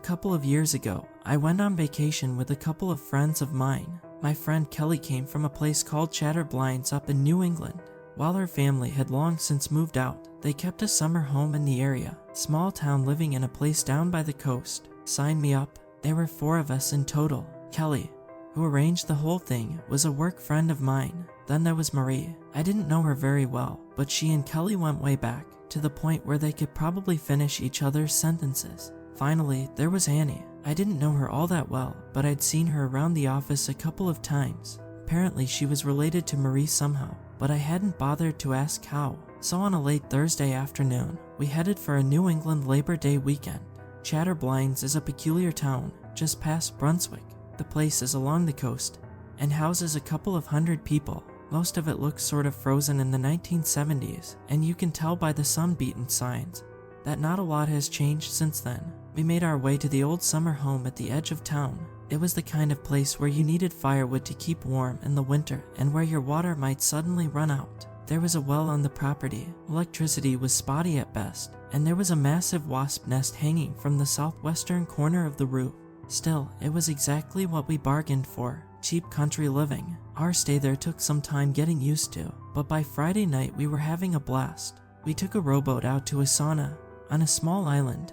couple of years ago, I went on vacation with a couple of friends of mine. My friend Kelly came from a place called Chatterblinds up in New England. While her family had long since moved out, they kept a summer home in the area. Small town living in a place down by the coast. Sign me up. There were 4 of us in total. Kelly, who arranged the whole thing, was a work friend of mine. Then there was Marie. I didn't know her very well, but she and Kelly went way back, to the point where they could probably finish each other's sentences. Finally, there was Annie. I didn't know her all that well, but I'd seen her around the office a couple of times. Apparently she was related to Marie somehow, but I hadn't bothered to ask how. So on a late Thursday afternoon, we headed for a New England Labor Day weekend. Chatterblinds is a peculiar town, just past Brunswick. The place is along the coast, and houses a couple of hundred people. Most of it looks sort of frozen in the 1970s, and you can tell by the sun-beaten signs that not a lot has changed since then. We made our way to the old summer home at the edge of town. It was the kind of place where you needed firewood to keep warm in the winter and where your water might suddenly run out. There was a well on the property, electricity was spotty at best, and there was a massive wasp nest hanging from the southwestern corner of the roof. Still, it was exactly what we bargained for, cheap country living. Our stay there took some time getting used to, but by Friday night we were having a blast. We took a rowboat out to a sauna on a small island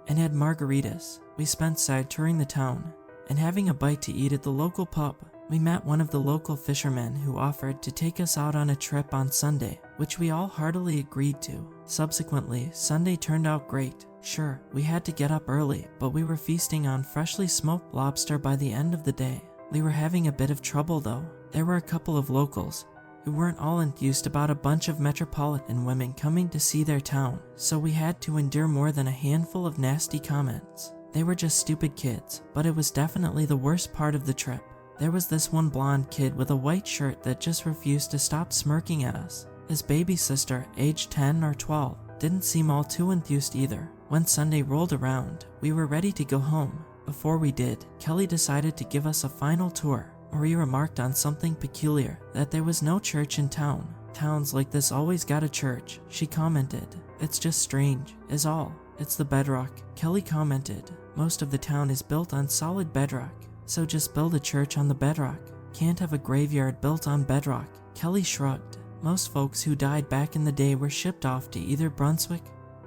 and had margaritas. We spent side touring the town and having a bite to eat at the local pub. We met one of the local fishermen who offered to take us out on a trip on Sunday, which we all heartily agreed to. Subsequently, Sunday turned out great. Sure, we had to get up early, but we were feasting on freshly smoked lobster by the end of the day. We were having a bit of trouble though. There were a couple of locals who weren't all enthused about a bunch of metropolitan women coming to see their town, so we had to endure more than a handful of nasty comments. They were just stupid kids, but it was definitely the worst part of the trip. There was this one blonde kid with a white shirt that just refused to stop smirking at us. His baby sister, aged 10 or 12, didn't seem all too enthused either. When Sunday rolled around, we were ready to go home. Before we did, Kelly decided to give us a final tour. Marie remarked on something peculiar, that there was no church in town. Towns like this always got a church, she commented. It's just strange, is all. It's the bedrock, Kelly commented. Most of the town is built on solid bedrock, so just build a church on the bedrock. Can't have a graveyard built on bedrock. Kelly shrugged. Most folks who died back in the day were shipped off to either Brunswick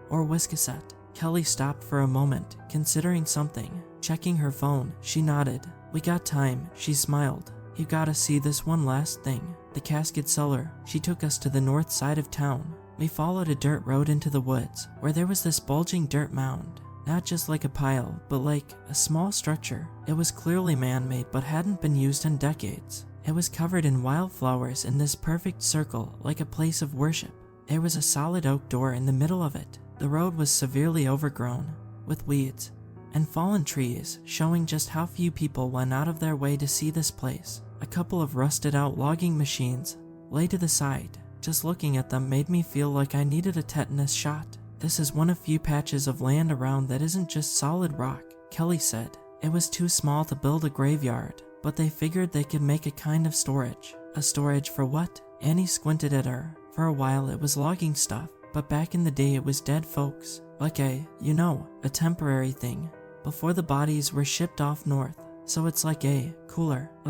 or Wiscasset. Kelly stopped for a moment, considering something. Checking her phone, she nodded. We got time, she smiled. You gotta see this one last thing. The Casket Cellar. She took us to the north side of town. We followed a dirt road into the woods, where there was this bulging dirt mound. Not just like a pile, but like a small structure. It was clearly man-made but hadn't been used in decades. It was covered in wildflowers in this perfect circle, like a place of worship. There was a solid oak door in the middle of it. The road was severely overgrown, with weeds and fallen trees, showing just how few people went out of their way to see this place. A couple of rusted-out logging machines lay to the side. Just looking at them made me feel like I needed a tetanus shot. This is one of few patches of land around that isn't just solid rock, Kelly said. It was too small to build a graveyard, but they figured they could make a kind of storage. A storage for what? Annie squinted at her. For a while it was logging stuff, but back in the day it was dead folks. Like a temporary thing, before the bodies were shipped off north. So it's like a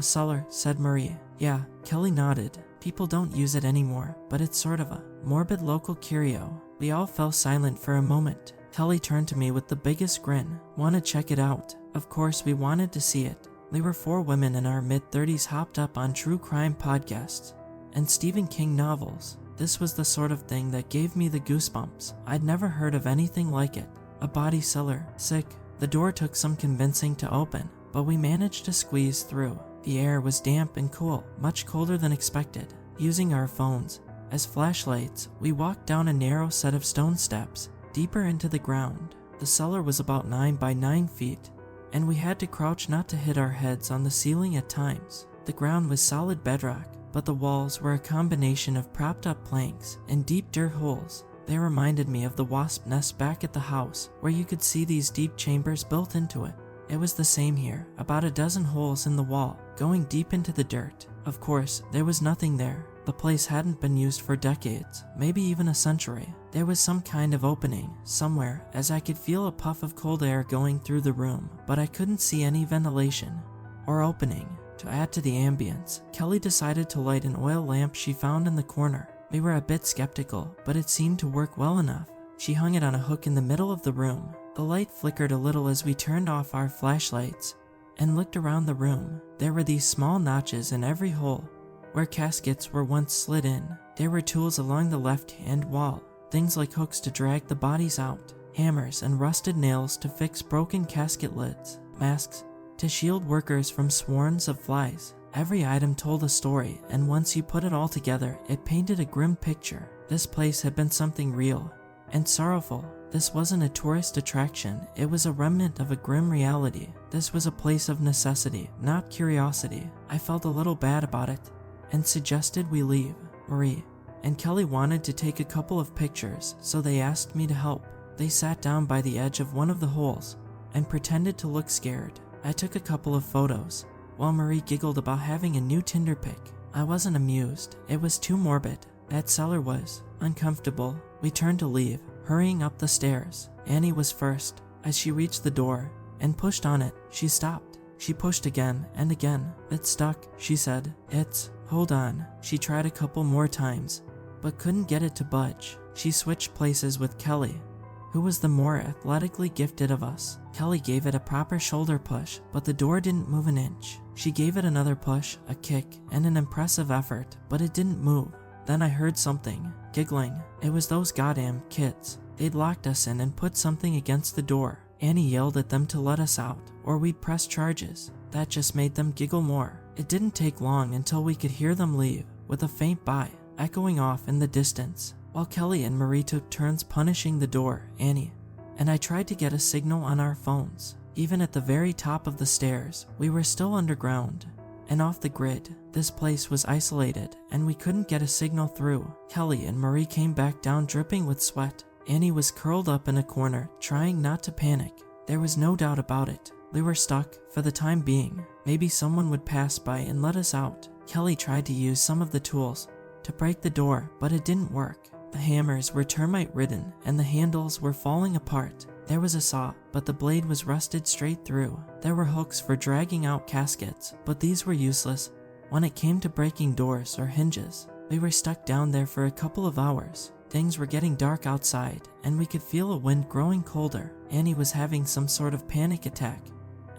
cellar, said Marie. Yeah, Kelly nodded. People don't use it anymore, but it's sort of a morbid local curio. We all fell silent for a moment. Kelly turned to me with the biggest grin. Wanna check it out? Of course we wanted to see it. We were 4 women in our mid-30s hopped up on true crime podcasts and Stephen King novels. This was the sort of thing that gave me the goosebumps. I'd never heard of anything like it. A body cellar. Sick. The door took some convincing to open, but we managed to squeeze through. The air was damp and cool, much colder than expected. Using our phones as flashlights, we walked down a narrow set of stone steps, deeper into the ground. The cellar was about 9 by 9 feet, and we had to crouch not to hit our heads on the ceiling at times. The ground was solid bedrock, but the walls were a combination of propped up planks and deep dirt holes. They reminded me of the wasp nest back at the house, where you could see these deep chambers built into it. It was the same here, about a dozen holes in the wall, going deep into the dirt. Of course, there was nothing there. The place hadn't been used for decades, maybe even a century. There was some kind of opening somewhere, as I could feel a puff of cold air going through the room, but I couldn't see any ventilation or opening. To add to the ambience, Kelly decided to light an oil lamp she found in the corner. We were a bit skeptical, but it seemed to work well enough. She hung it on a hook in the middle of the room. The light flickered a little as we turned off our flashlights and looked around the room. There were these small notches in every hole where caskets were once slid in. There were tools along the left-hand wall, things like hooks to drag the bodies out, hammers and rusted nails to fix broken casket lids, masks to shield workers from swarms of flies. Every item told a story, and once you put it all together, it painted a grim picture. This place had been something real and sorrowful. This wasn't a tourist attraction, it was a remnant of a grim reality. This was a place of necessity, not curiosity. I felt a little bad about it and suggested we leave. Marie and Kelly wanted to take a couple of pictures, so they asked me to help. They sat down by the edge of one of the holes and pretended to look scared. I took a couple of photos, while Marie giggled about having a new Tinder pic. I wasn't amused, it was too morbid. That cellar was uncomfortable. We turned to leave, hurrying up the stairs. Annie was first. As she reached the door and pushed on it, she stopped. She pushed again and again. It's stuck, she said. Hold on. She tried a couple more times, but couldn't get it to budge. She switched places with Kelly, who was the more athletically gifted of us. Kelly gave it a proper shoulder push, but the door didn't move an inch. She gave it another push, a kick, and an impressive effort, but it didn't move. Then I heard something, giggling. It was those goddamn kids. They'd locked us in and put something against the door. Annie yelled at them to let us out, or we'd press charges. That just made them giggle more. It didn't take long until we could hear them leave, with a faint bye echoing off in the distance. While Kelly and Marie took turns punishing the door, Annie and I tried to get a signal on our phones. Even at the very top of the stairs, we were still underground and off the grid. This place was isolated, and we couldn't get a signal through. Kelly and Marie came back down dripping with sweat. Annie was curled up in a corner, trying not to panic. There was no doubt about it. We were stuck, for the time being. Maybe someone would pass by and let us out. Kelly tried to use some of the tools to break the door, but it didn't work. The hammers were termite-ridden, and the handles were falling apart. There was a saw, but the blade was rusted straight through. There were hooks for dragging out caskets, but these were useless when it came to breaking doors or hinges. We were stuck down there for a couple of hours. Things were getting dark outside, and we could feel a wind growing colder. Annie was having some sort of panic attack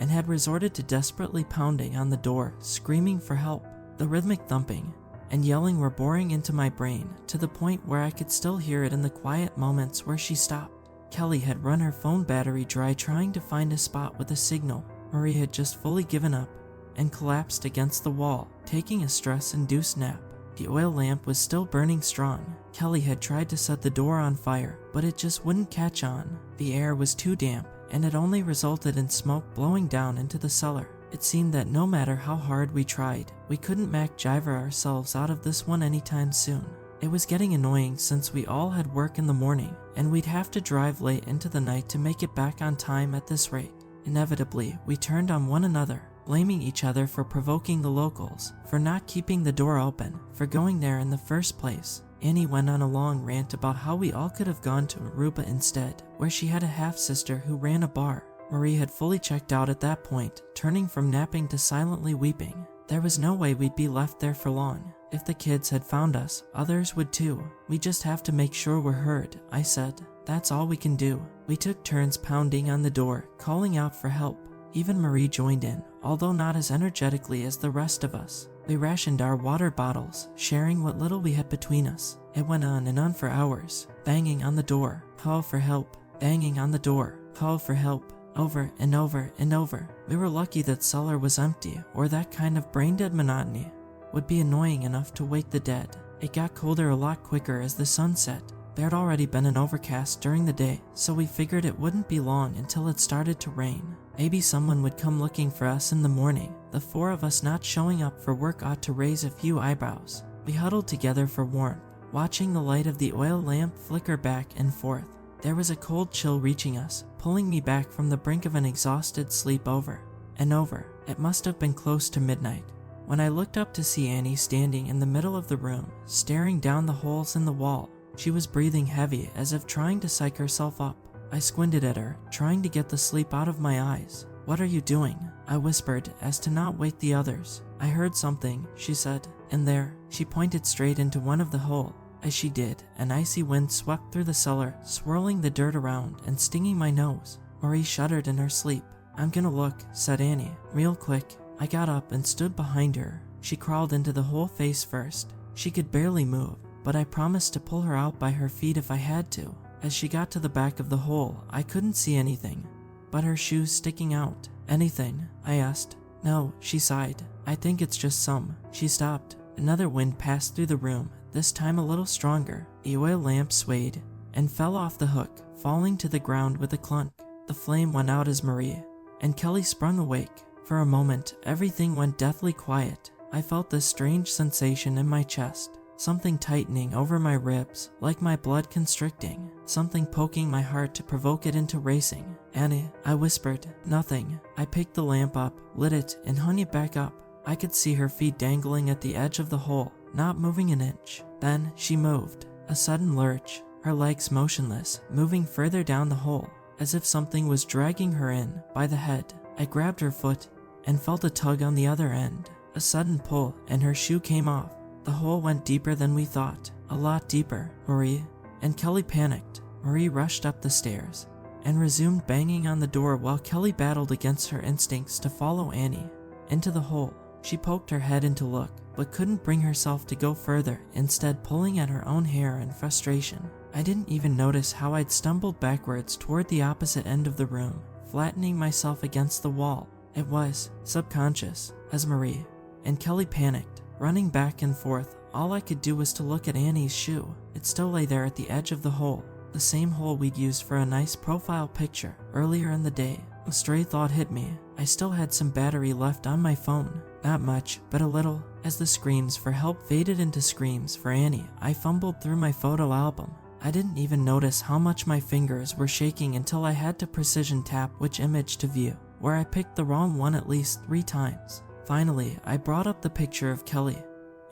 and had resorted to desperately pounding on the door, screaming for help. The rhythmic thumping and yelling were boring into my brain, to the point where I could still hear it in the quiet moments where she stopped. Kelly had run her phone battery dry trying to find a spot with a signal. Marie had just fully given up and collapsed against the wall, taking a stress-induced nap. The oil lamp was still burning strong. Kelly had tried to set the door on fire, but it just wouldn't catch on. The air was too damp, and it only resulted in smoke blowing down into the cellar. It seemed that no matter how hard we tried, we couldn't MacGyver ourselves out of this one anytime soon. It was getting annoying since we all had work in the morning, and we'd have to drive late into the night to make it back on time at this rate. Inevitably, we turned on one another, blaming each other for provoking the locals, for not keeping the door open, for going there in the first place. Annie went on a long rant about how we all could have gone to Aruba instead, where she had a half-sister who ran a bar. Marie had fully checked out at that point, turning from napping to silently weeping. There was no way we'd be left there for long. If the kids had found us, others would too. We just have to make sure we're heard, I said. That's all we can do. We took turns pounding on the door, calling out for help. Even Marie joined in, although not as energetically as the rest of us. We rationed our water bottles, sharing what little we had between us. It went on and on for hours, banging on the door, call for help, banging on the door, call for help, over and over and over. We were lucky that Cellar was empty, or that kind of brain-dead monotony would be annoying enough to wake the dead. It got colder a lot quicker as the sun set. There had already been an overcast during the day, so we figured it wouldn't be long until it started to rain. Maybe someone would come looking for us in the morning. The four of us not showing up for work ought to raise a few eyebrows. We huddled together for warmth, watching the light of the oil lamp flicker back and forth. There was a cold chill reaching us, pulling me back from the brink of an exhausted sleep over and over. It must have been close to midnight When I looked up to see Annie standing in the middle of the room, staring down the holes in the wall, she was breathing heavy as if trying to psych herself up. I squinted at her, trying to get the sleep out of my eyes. "What are you doing?" I whispered as to not wake the others. "I heard something," she said, "and there." She pointed straight into one of the hole. As she did, an icy wind swept through the cellar, swirling the dirt around and stinging my nose. Marie shuddered in her sleep. "I'm gonna look," said Annie, real quick. I got up and stood behind her. She crawled into the hole face first. She could barely move, but I promised to pull her out by her feet if I had to. As she got to the back of the hole, I couldn't see anything but her shoes sticking out. "Anything?" I asked. "No," she sighed. "I think it's just some." She stopped. Another wind passed through the room, this time a little stronger. The oil lamp swayed and fell off the hook, falling to the ground with a clunk. The flame went out as Marie and Kelly sprung awake. For a moment, everything went deathly quiet. I felt this strange sensation in my chest, something tightening over my ribs, like my blood constricting, something poking my heart to provoke it into racing. "Annie," I whispered. "Nothing." I picked the lamp up, lit it, and hung it back up. I could see her feet dangling at the edge of the hole, not moving an inch. Then she moved. A sudden lurch, her legs motionless, moving further down the hole, as if something was dragging her in by the head. I grabbed her foot and felt a tug on the other end. A sudden pull, and her shoe came off. The hole went deeper than we thought, a lot deeper. "Marie," and Kelly panicked. Marie rushed up the stairs and resumed banging on the door while Kelly battled against her instincts to follow Annie into the hole. She poked her head in to look, but couldn't bring herself to go further, instead pulling at her own hair in frustration. I didn't even notice how I'd stumbled backwards toward the opposite end of the room, flattening myself against the wall. It was subconscious, as Marie and Kelly panicked, running back and forth. All I could do was to look at Annie's shoe. It still lay there at the edge of the hole, the same hole we'd used for a nice profile picture earlier in the day. A stray thought hit me. I still had some battery left on my phone. Not much, but a little. As the screams for help faded into screams for Annie, I fumbled through my photo album. I didn't even notice how much my fingers were shaking until I had to precision tap which image to view, where I picked the wrong one at least 3 times. Finally, I brought up the picture of Kelly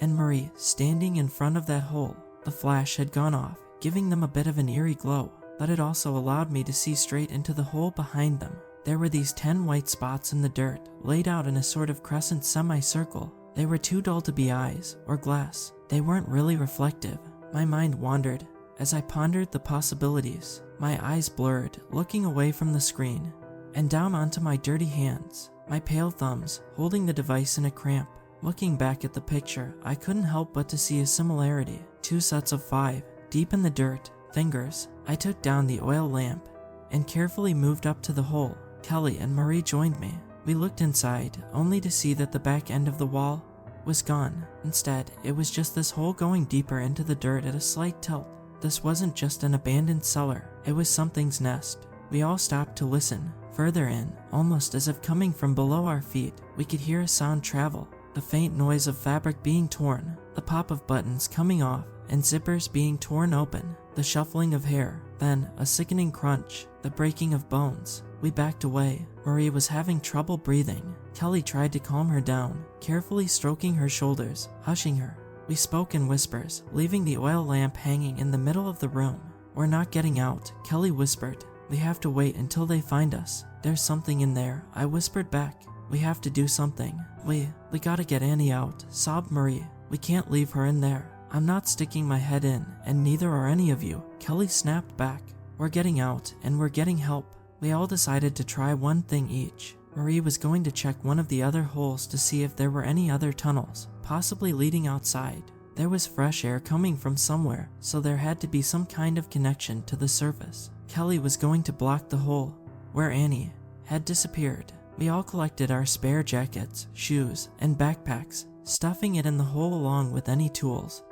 and Marie standing in front of that hole. The flash had gone off, giving them a bit of an eerie glow, but it also allowed me to see straight into the hole behind them. There were these 10 white spots in the dirt, laid out in a sort of crescent semicircle. They were too dull to be eyes or glass. They weren't really reflective. My mind wandered as I pondered the possibilities. My eyes blurred, looking away from the screen and down onto my dirty hands, my pale thumbs holding the device in a cramp. Looking back at the picture, I couldn't help but to see a similarity. 2 sets of 5, deep in the dirt, fingers. I took down the oil lamp and carefully moved up to the hole. Kelly and Marie joined me. We looked inside, only to see that the back end of the wall was gone. Instead, it was just this hole going deeper into the dirt at a slight tilt. This wasn't just an abandoned cellar, it was something's nest. We all stopped to listen. Further in, almost as if coming from below our feet, we could hear a sound travel. The faint noise of fabric being torn, the pop of buttons coming off, and zippers being torn open, the shuffling of hair, then a sickening crunch, the breaking of bones. We backed away. Marie was having trouble breathing. Kelly tried to calm her down, carefully stroking her shoulders, hushing her. We spoke in whispers, leaving the oil lamp hanging in the middle of the room. "We're not getting out," Kelly whispered. "We have to wait until they find us." "There's something in there," I whispered back. "We have to do something. We gotta get Annie out," sobbed Marie. "We can't leave her in there." "I'm not sticking my head in, and neither are any of you," Kelly snapped back. "We're getting out, and we're getting help." We all decided to try one thing each. Marie was going to check one of the other holes to see if there were any other tunnels, possibly leading outside. There was fresh air coming from somewhere, so there had to be some kind of connection to the surface. Kelly was going to block the hole where Annie had disappeared. We all collected our spare jackets, shoes, and backpacks, stuffing it in the hole along with any tools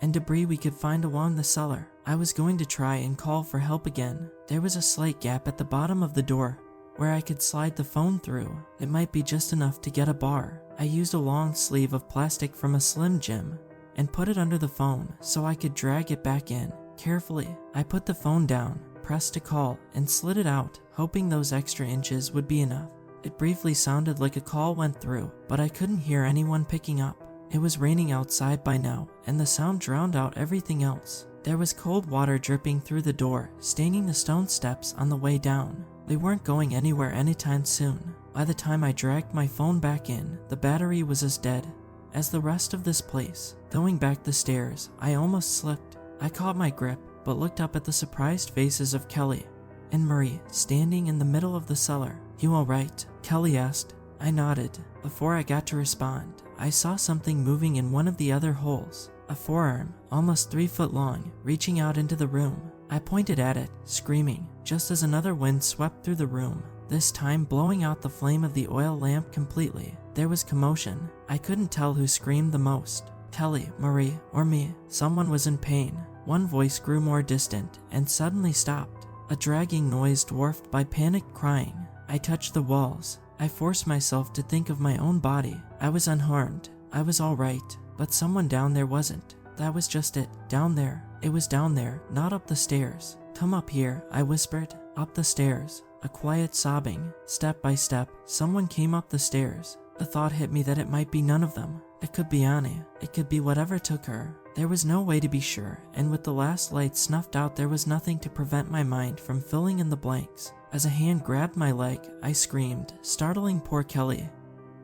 and debris we could find along the cellar. I was going to try and call for help again. There was a slight gap at the bottom of the door where I could slide the phone through. It might be just enough to get a bar. I used a long sleeve of plastic from a Slim Jim and put it under the phone so I could drag it back in. Carefully, I put the phone down, pressed to call, and slid it out, hoping those extra inches would be enough. It briefly sounded like a call went through, but I couldn't hear anyone picking up. It was raining outside by now, and the sound drowned out everything else. There was cold water dripping through the door, staining the stone steps on the way down. We weren't going anywhere anytime soon. By the time I dragged my phone back in, the battery was as dead as the rest of this place. Going back the stairs, I almost slipped. I caught my grip, but looked up at the surprised faces of Kelly and Marie standing in the middle of the cellar. "You alright?" Kelly asked. I nodded. Before I got to respond, I saw something moving in one of the other holes. A forearm, almost 3 foot long, reaching out into the room. I pointed at it, screaming, just as another wind swept through the room, this time blowing out the flame of the oil lamp completely. There was commotion. I couldn't tell who screamed the most. Kelly, Marie, or me. Someone was in pain. One voice grew more distant and suddenly stopped. A dragging noise dwarfed by panicked crying. I touched the walls. I forced myself to think of my own body. I was unharmed. I was alright. But someone down there wasn't. That was just it. Down there. It was down there, not up the stairs. "Come up here," I whispered. Up the stairs. A quiet sobbing. Step by step, someone came up the stairs. The thought hit me that it might be none of them. It could be Annie. It could be whatever took her. There was no way to be sure, and with the last light snuffed out, there was nothing to prevent my mind from filling in the blanks. As a hand grabbed my leg, I screamed, startling poor Kelly,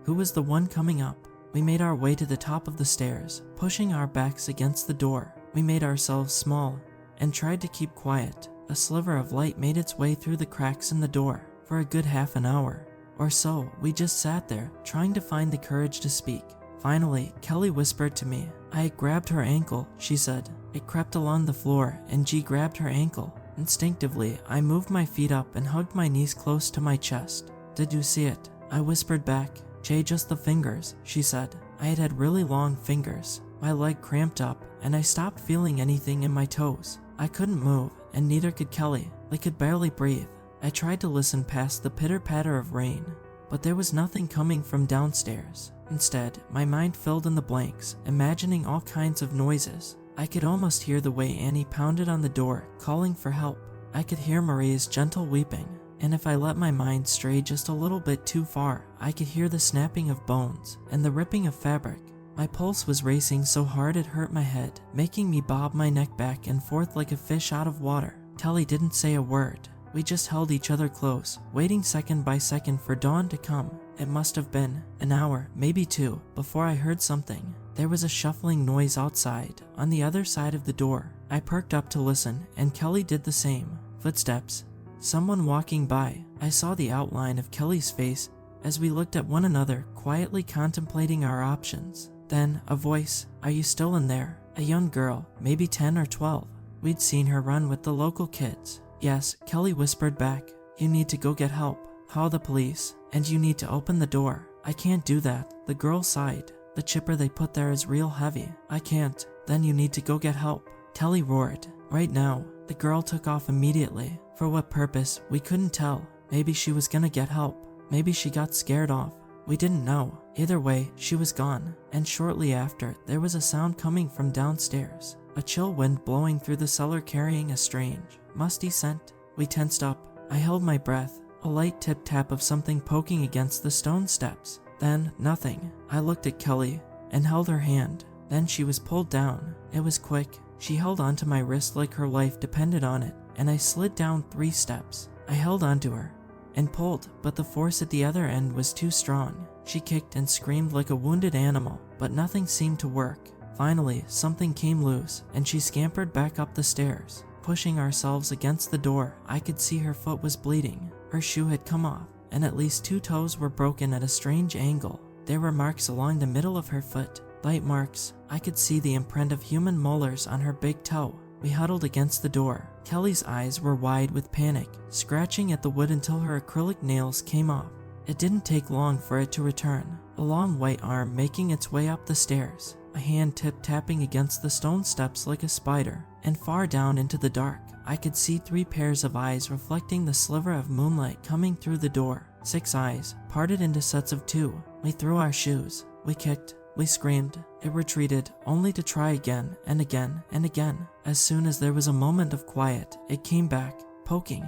who was the one coming up. We made our way to the top of the stairs, pushing our backs against the door. We made ourselves small and tried to keep quiet. A sliver of light made its way through the cracks in the door. For a good half an hour or so, we just sat there, trying to find the courage to speak. Finally, Kelly whispered to me. "I grabbed her ankle," she said. It crept along the floor, and G grabbed her ankle. Instinctively, I moved my feet up and hugged my knees close to my chest. "Did you see it?" I whispered back. "Jay, just the fingers," she said. I had had really long fingers. My leg cramped up, and I stopped feeling anything in my toes. I couldn't move, and neither could Kelly. We could barely breathe. I tried to listen past the pitter-patter of rain, but there was nothing coming from downstairs. Instead, my mind filled in the blanks, imagining all kinds of noises. I could almost hear the way Annie pounded on the door, calling for help. I could hear Marie's gentle weeping, and if I let my mind stray just a little bit too far, I could hear the snapping of bones and the ripping of fabric. My pulse was racing so hard it hurt my head, making me bob my neck back and forth like a fish out of water. Kelly didn't say a word. We just held each other close, waiting second by second for dawn to come. It must have been an hour, maybe 2, before I heard something. There was a shuffling noise outside, on the other side of the door. I perked up to listen, and Kelly did the same. Footsteps. Someone walking by. I saw the outline of Kelly's face as we looked at one another, quietly contemplating our options. Then, a voice. "Are you still in there?" A young girl, maybe 10 or 12. We'd seen her run with the local kids. "Yes," Kelly whispered back. "You need to go get help. Call the police. And you need to open the door." "I can't do that," the girl sighed. "The chipper they put there is real heavy. I can't." "Then you need to go get help," Kelly roared. "Right now." The girl took off immediately. For what purpose, we couldn't tell. Maybe she was gonna get help. Maybe she got scared off. We didn't know. Either way, she was gone. And shortly after, there was a sound coming from downstairs. A chill wind blowing through the cellar carrying a strange, musty scent. We tensed up. I held my breath. A light tip-tap of something poking against the stone steps. Then, nothing. I looked at Kelly and held her hand. Then she was pulled down. It was quick. She held onto my wrist like her life depended on it, and I slid down 3 steps. I held onto her and pulled, but the force at the other end was too strong. She kicked and screamed like a wounded animal, but nothing seemed to work. Finally, something came loose, and she scampered back up the stairs. Pushing ourselves against the door, I could see her foot was bleeding. Her shoe had come off, and at least 2 toes were broken at a strange angle. There were marks along the middle of her foot. Bite marks. I could see the imprint of human molars on her big toe. We huddled against the door. Kelly's eyes were wide with panic, scratching at the wood until her acrylic nails came off. It didn't take long for it to return, a long white arm making its way up the stairs, a hand tip-tapping against the stone steps like a spider, and far down into the dark, I could see 3 pairs of eyes reflecting the sliver of moonlight coming through the door. 6 eyes, parted into sets of 2. We threw our shoes. We kicked. We screamed. It retreated, only to try again and again and again. As soon as there was a moment of quiet, it came back, poking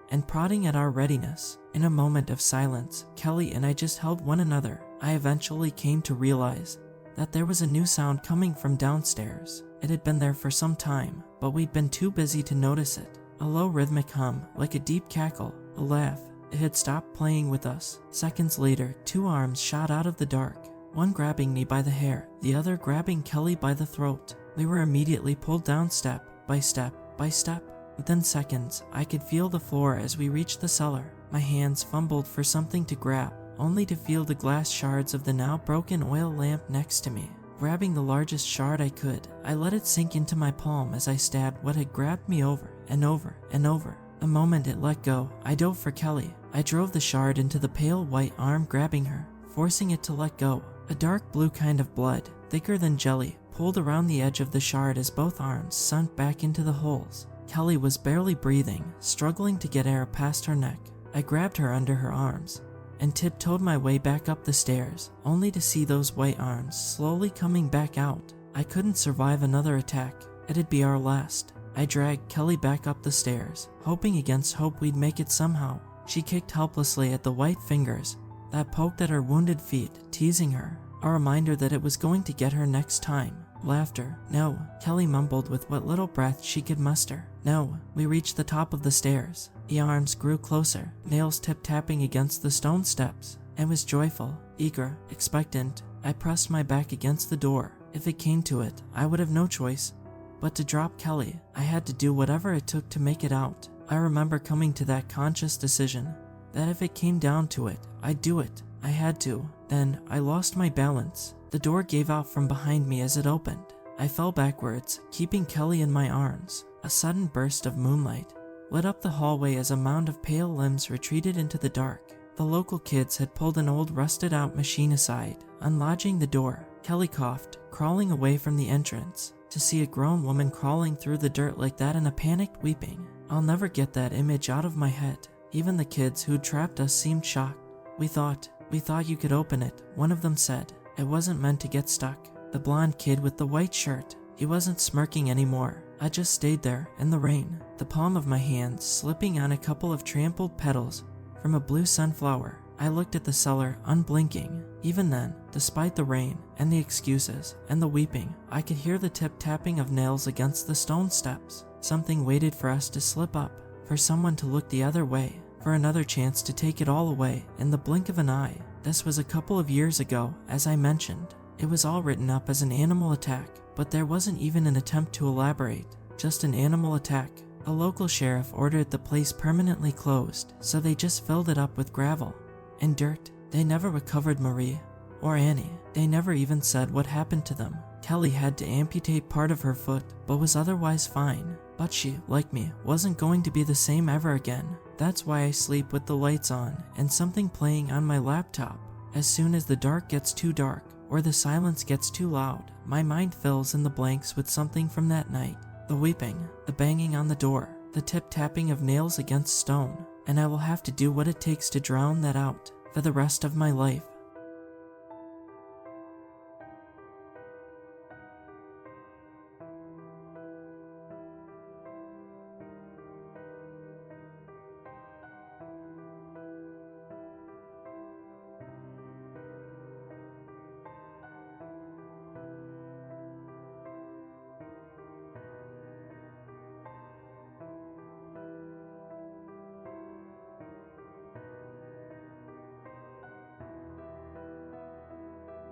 and prodding at our readiness. In a moment of silence, Kelly and I just held one another. I eventually came to realize that there was a new sound coming from downstairs. It had been there for some time, but we'd been too busy to notice it. A low rhythmic hum, like a deep cackle, a laugh. It had stopped playing with us. Seconds later, 2 arms shot out of the dark, one grabbing me by the hair, the other grabbing Kelly by the throat. We were immediately pulled down step by step by step. Within seconds, I could feel the floor as we reached the cellar. My hands fumbled for something to grab, only to feel the glass shards of the now broken oil lamp next to me. Grabbing the largest shard I could, I let it sink into my palm as I stabbed what had grabbed me over and over and over. The moment it let go, I dove for Kelly. I drove the shard into the pale white arm grabbing her, forcing it to let go. A dark blue kind of blood, thicker than jelly, pulled around the edge of the shard as both arms sunk back into the holes. Kelly was barely breathing, struggling to get air past her neck. I grabbed her under her arms and tiptoed my way back up the stairs, only to see those white arms slowly coming back out. I couldn't survive another attack. It'd be our last. I dragged Kelly back up the stairs, hoping against hope we'd make it somehow. She kicked helplessly at the white fingers that poked at her wounded feet, teasing her, a reminder that it was going to get her next time. Laughter. No, Kelly mumbled with what little breath she could muster. No. We reached the top of the stairs. The arms grew closer, nails tip-tapping against the stone steps. I was joyful, eager, expectant. I pressed my back against the door. If it came to it, I would have no choice but to drop Kelly. I had to do whatever it took to make it out. I remember coming to that conscious decision that if it came down to it, I'd do it. I had to. Then, I lost my balance. The door gave out from behind me as it opened. I fell backwards, keeping Kelly in my arms. A sudden burst of moonlight lit up the hallway as a mound of pale limbs retreated into the dark. The local kids had pulled an old rusted-out machine aside, unlodging the door. Kelly coughed, crawling away from the entrance. To see a grown woman crawling through the dirt like that in a panicked weeping. I'll never get that image out of my head. Even the kids who'd trapped us seemed shocked. We thought you could open it, one of them said. It wasn't meant to get stuck. The blonde kid with the white shirt, he wasn't smirking anymore. I just stayed there, in the rain, the palm of my hand slipping on a couple of trampled petals from a blue sunflower. I looked at the cellar, unblinking. Even then, despite the rain, and the excuses, and the weeping, I could hear the tip-tapping of nails against the stone steps. Something waited for us to slip up, for someone to look the other way, for another chance to take it all away in the blink of an eye. This was a couple of years ago, as I mentioned. It was all written up as an animal attack, but there wasn't even an attempt to elaborate, just an animal attack. A local sheriff ordered the place permanently closed, so they just filled it up with gravel and dirt. They never recovered Marie or Annie. They never even said what happened to them. Kelly had to amputate part of her foot, but was otherwise fine. But she, like me, wasn't going to be the same ever again. That's why I sleep with the lights on and something playing on my laptop. As soon as the dark gets too dark, or the silence gets too loud, my mind fills in the blanks with something from that night. The weeping, the banging on the door, the tip-tapping of nails against stone, and I will have to do what it takes to drown that out for the rest of my life.